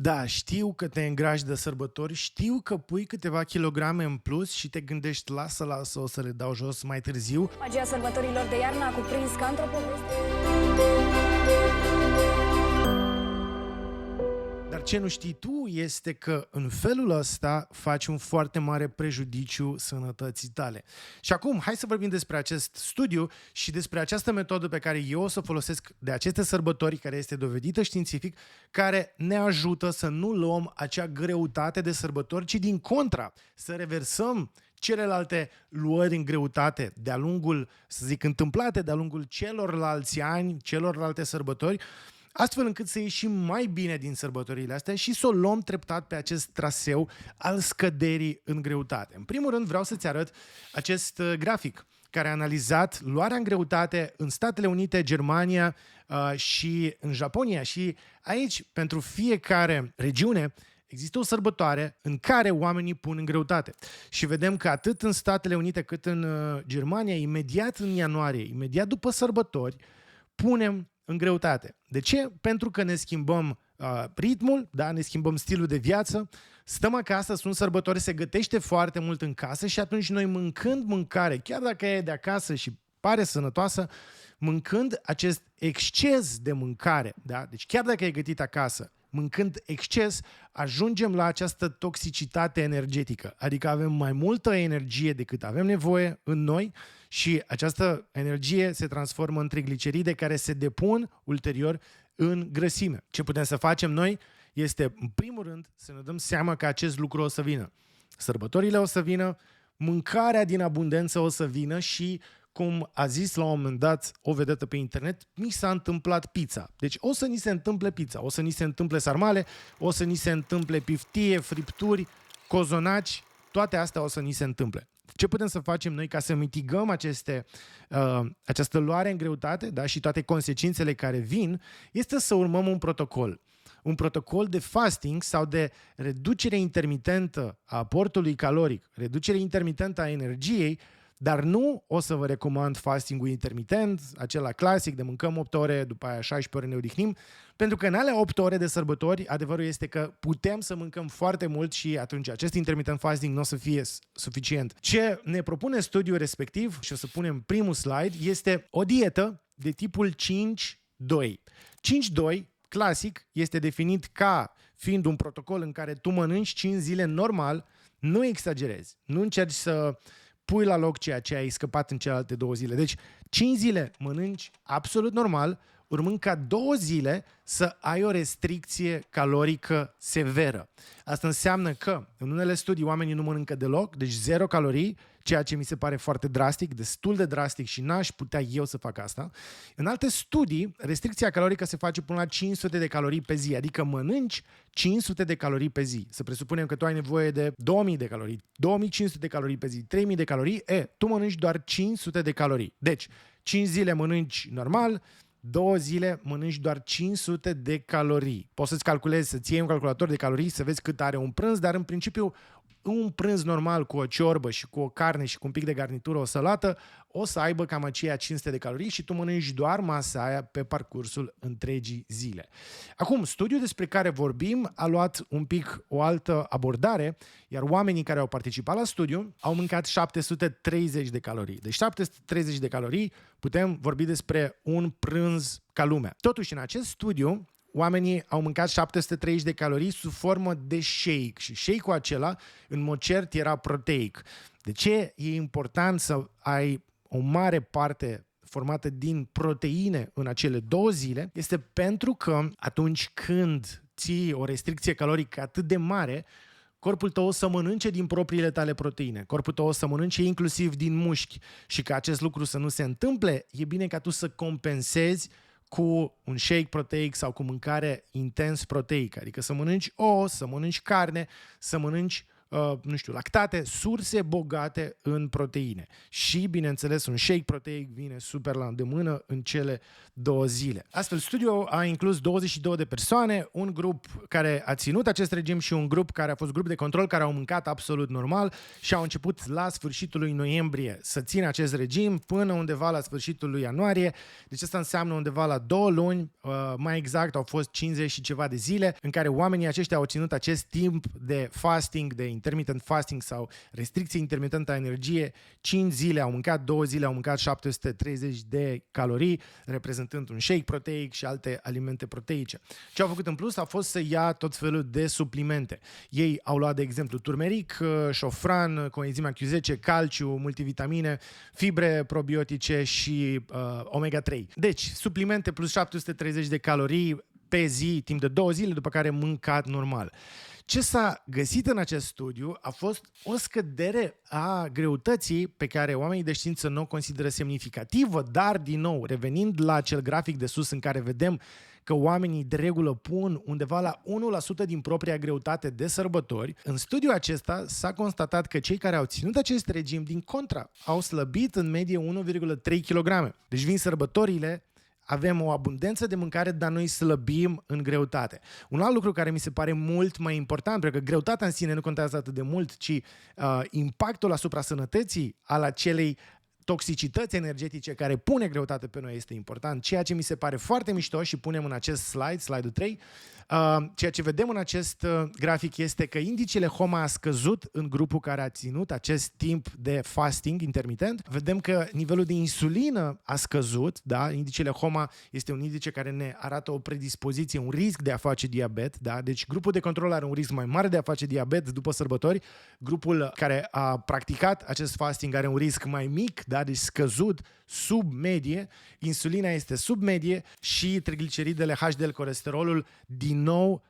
Da, știu că te îngrași de sărbători, știu că pui câteva kilograme în plus și te gândești, lasă, o să le dau jos mai târziu. Magia sărbătorilor de iarnă a cuprins ca într-o poveste. Dar ce nu știi tu este că în felul ăsta faci un foarte mare prejudiciu sănătății tale. Și acum, hai să vorbim despre acest studiu și despre această metodă pe care eu o să o folosesc de aceste sărbători, care este dovedită științific, care ne ajută să nu luăm acea greutate de sărbători, ci din contra, să reversăm celelalte luări în greutate de-a lungul, să zic, întâmplate de-a lungul celorlalți ani, celorlalte sărbători, astfel încât să ieșim mai bine din sărbătorile astea și să o luăm treptat pe acest traseu al scăderii în greutate. În primul rând vreau să-ți arăt acest grafic care a analizat luarea în greutate în Statele Unite, Germania și în Japonia. Și aici, pentru fiecare regiune, există o sărbătoare în care oamenii pun în greutate. Și vedem că atât în Statele Unite cât în Germania, imediat în ianuarie, imediat după sărbători, punem în greutate. De ce? Pentru că ne schimbăm ritmul, da? Ne schimbăm stilul de viață, stăm acasă, sunt sărbători, se gătește foarte mult în casă și atunci noi mâncând mâncare, chiar dacă e de acasă și pare sănătoasă, mâncând acest exces de mâncare, da? Deci chiar dacă e gătit acasă, mâncând exces, ajungem la această toxicitate energetică. Adică avem mai multă energie decât avem nevoie în noi și această energie se transformă în trigliceride care se depun ulterior în grăsime. Ce putem să facem noi este, în primul rând, să ne dăm seama că acest lucru o să vină. Sărbătorile o să vină, mâncarea din abundență o să vină și, cum a zis la un moment dat o vedetă pe internet, mi s-a întâmplat pizza. Deci o să ni se întâmple pizza, o să ni se întâmple sarmale, o să ni se întâmple piftie, fripturi, cozonaci, toate astea o să ni se întâmple. Ce putem să facem noi ca să mitigăm această luare în greutate, da, și toate consecințele care vin, este să urmăm un protocol. Un protocol de fasting sau de reducere intermitentă a aportului caloric, reducere intermitentă a energiei, dar nu o să vă recomand fastingul intermitent, acela clasic de mâncăm 8 ore, după aia 16 ore ne odihnim, pentru că în alea 8 ore de sărbători, adevărul este că putem să mâncăm foarte mult și atunci acest intermittent fasting nu o să fie suficient. Ce ne propune studiul respectiv, și o să punem primul slide, este o dietă de tipul 5-2. 5-2, clasic, este definit ca fiind un protocol în care tu mănânci 5 zile normal, nu exagerezi, nu încerci să pui la loc ceea ce ai scăpat în celelalte 2 zile. Deci 5 zile mănânci absolut normal, urmând ca 2 zile să ai o restricție calorică severă. Asta înseamnă că în unele studii oamenii nu mănâncă deloc, deci 0 calorii, ceea ce mi se pare foarte drastic, destul de drastic și n-aș putea eu să fac asta. În alte studii, restricția calorică se face până la 500 de calorii pe zi, adică mănânci 500 de calorii pe zi. Să presupunem că tu ai nevoie de 2000 de calorii, 2500 de calorii pe zi, 3000 de calorii, tu mănânci doar 500 de calorii. Deci, 5 zile mănânci normal, 2 zile mănânci doar 500 de calorii. Poți să-ți calculezi, să-ți iei un calculator de calorii, să vezi cât are un prânz, dar în principiu un prânz normal cu o ciorbă și cu o carne și cu un pic de garnitură, o salată, o să aibă cam aceea 500 de calorii și tu mănânci doar masa aia pe parcursul întregii zile. Acum, studiul despre care vorbim a luat un pic o altă abordare, iar oamenii care au participat la studiu au mâncat 730 de calorii. Deci 730 de calorii, putem vorbi despre un prânz ca lumea. Totuși, în acest studiu, oamenii au mâncat 730 de calorii sub formă de shake și shake-ul acela, în mod cert, era proteic. De ce e important să ai o mare parte formată din proteine în acele 2 zile? Este pentru că atunci când ții o restricție calorică atât de mare, corpul tău o să mănânce din propriile tale proteine, corpul tău o să mănânce inclusiv din mușchi și ca acest lucru să nu se întâmple, e bine ca tu să compensezi cu un shake proteic sau cu mâncare intens proteică, adică să mănânci ouă, să mănânci carne, să mănânci nu știu, lactate, surse bogate în proteine. Și, bineînțeles, un shake proteic vine super la îndemână în cele 2 zile. Astfel, studiul a inclus 22 de persoane, un grup care a ținut acest regim și un grup care a fost grup de control, care au mâncat absolut normal și au început la sfârșitul lui noiembrie să țină acest regim până undeva la sfârșitul lui ianuarie. Deci asta înseamnă undeva la 2 luni, mai exact au fost 50 și ceva de zile în care oamenii aceștia au ținut acest timp de fasting, de intermittent fasting sau restricție intermitentă a energiei. 5 zile au mâncat, 2 zile au mâncat 730 de calorii, reprezentând un shake proteic și alte alimente proteice. Ce au făcut în plus a fost să ia tot felul de suplimente. Ei au luat, de exemplu, turmeric, șofran, coenzima Q10, calciu, multivitamine, fibre probiotice și omega-3. Deci, suplimente plus 730 de calorii pe zi, timp de 2 zile, după care mâncat normal. Ce s-a găsit în acest studiu a fost o scădere a greutății pe care oamenii de știință nu o consideră semnificativă, dar, din nou, revenind la acel grafic de sus în care vedem că oamenii de regulă pun undeva la 1% din propria greutate de sărbători, în studiul acesta s-a constatat că cei care au ținut acest regim, din contra, au slăbit în medie 1,3 kg. Deci vin sărbătorile, avem o abundență de mâncare, dar noi slăbim în greutate. Un alt lucru care mi se pare mult mai important, pentru că greutatea în sine nu contează atât de mult, ci impactul asupra sănătății al acelei toxicități energetice care pune greutate pe noi este important. Ceea ce mi se pare foarte mișto și punem în acest slide-ul 3, ceea ce vedem în acest grafic este că indicele HOMA a scăzut în grupul care a ținut acest timp de fasting intermitent. Vedem că nivelul de insulină a scăzut, da? Indicele HOMA este un indice care ne arată o predispoziție, un risc de a face diabet, da? Deci grupul de control are un risc mai mare de a face diabet după sărbători, grupul care a practicat acest fasting are un risc mai mic, da? Deci scăzut, sub medie, insulina este sub medie și trigliceridele, HDL, colesterolul, din nou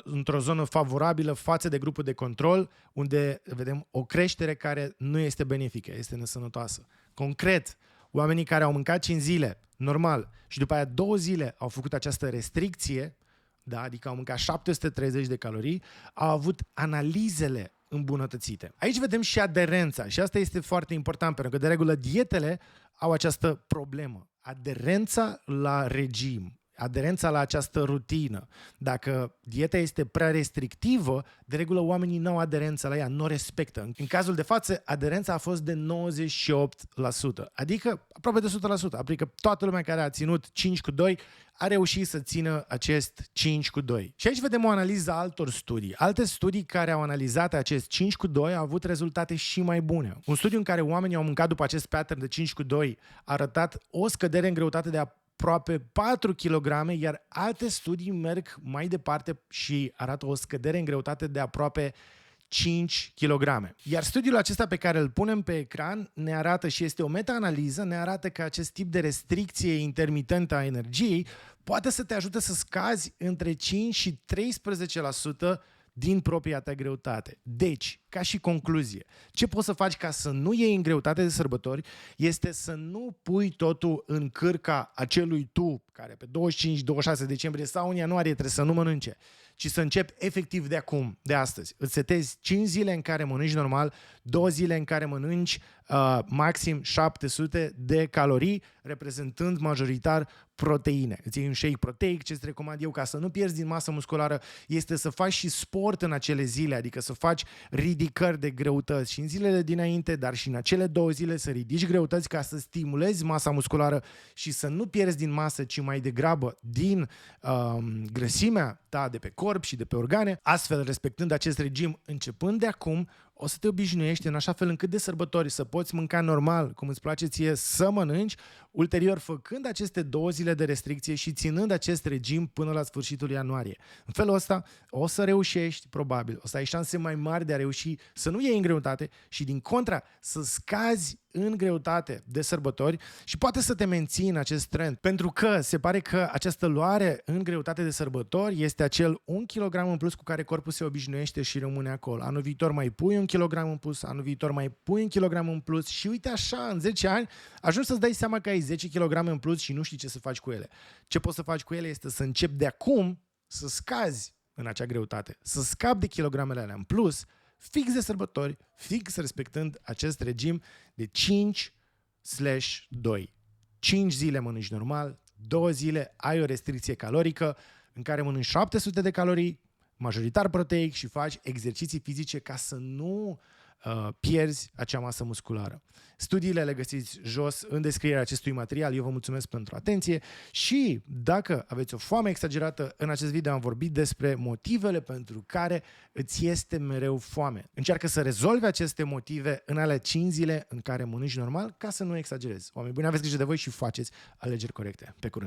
într-o zonă favorabilă față de grupul de control, unde vedem o creștere care nu este benefică, este nesănătoasă. Concret, oamenii care au mâncat 5 zile, normal, și după aia 2 zile au făcut această restricție, da, adică au mâncat 730 de calorii, au avut analizele îmbunătățite. Aici vedem și aderența și asta este foarte important pentru că de regulă dietele au această problemă. Aderența la regim, aderența la această rutină. Dacă dieta este prea restrictivă, de regulă oamenii nu au aderență la ea, nu o respectă. În cazul de față, aderența a fost de 98%, adică aproape de 100%. Adică toată lumea care a ținut 5/2 a reușit să țină acest 5/2. Și aici vedem o analiză a altor studii. Alte studii care au analizat acest 5/2 au avut rezultate și mai bune. Un studiu în care oamenii au mâncat după acest pattern de 5/2 a arătat o scădere în greutate de aproape 4 kg, iar alte studii merg mai departe și arată o scădere în greutate de aproape 5 kg. Iar studiul acesta pe care îl punem pe ecran ne arată, și este o meta-analiză, ne arată că acest tip de restricție intermitentă a energiei poate să te ajute să scazi între 5 și 13% din propria ta greutate. Deci, ca și concluzie, ce poți să faci ca să nu iei în greutate de sărbători este să nu pui totul în cârca acelui tu care pe 25-26 decembrie sau în ianuarie trebuie să nu mănânce, ci să începi efectiv de acum, de astăzi. Îți setezi 5 zile în care mănânci normal, 2 zile în care mănânci maxim 700 de calorii, reprezentând majoritar proteine. Îți iei un shake proteic, ce-ți recomand eu ca să nu pierzi din masă musculară este să faci și sport în acele zile, adică să faci ridicări de greutăți și în zilele dinainte, dar și în acele 2 zile să ridici greutăți ca să stimulezi masa musculară și să nu pierzi din masă, ci mai degrabă din grăsimea ta de pe corp și de pe organe, astfel respectând acest regim începând de acum, o să te obișnuiești în așa fel încât de sărbători să poți mânca normal, cum îți place ție să mănânci, ulterior făcând aceste 2 zile de restricție și ținând acest regim până la sfârșitul ianuarie. În felul ăsta o să reușești, probabil, o să ai șanse mai mari de a reuși să nu iei în greutate și din contra să scazi în greutate de sărbători și poate să te menții în acest trend. Pentru că se pare că această luare în greutate de sărbători este acel 1 kg în plus cu care corpul se obișnuiește și rămâne acolo. Anul viitor mai pui 1 kg în plus, anul viitor mai pui 1 kg în plus și uite așa, în 10 ani ajungi să-ți dai seama că ai 10 kg în plus și nu știi ce să faci cu ele. Ce poți să faci cu ele este să începi de acum să scazi în acea greutate, să scap de kilogramele alea în plus, fix de sărbători, fix respectând acest regim de 5/2. 5 zile mănânci normal, 2 zile ai o restricție calorică în care mănânci 700 de calorii, majoritar proteic și faci exerciții fizice ca să nu pierzi acea masă musculară. Studiile le găsiți jos în descrierea acestui material. Eu vă mulțumesc pentru atenție și dacă aveți o foame exagerată, în acest video am vorbit despre motivele pentru care îți este mereu foame. Încearcă să rezolvi aceste motive în alea 5 zile în care mănânci normal ca să nu exagerezi. Oameni buni, aveți grijă de voi și faceți alegeri corecte. Pe curând!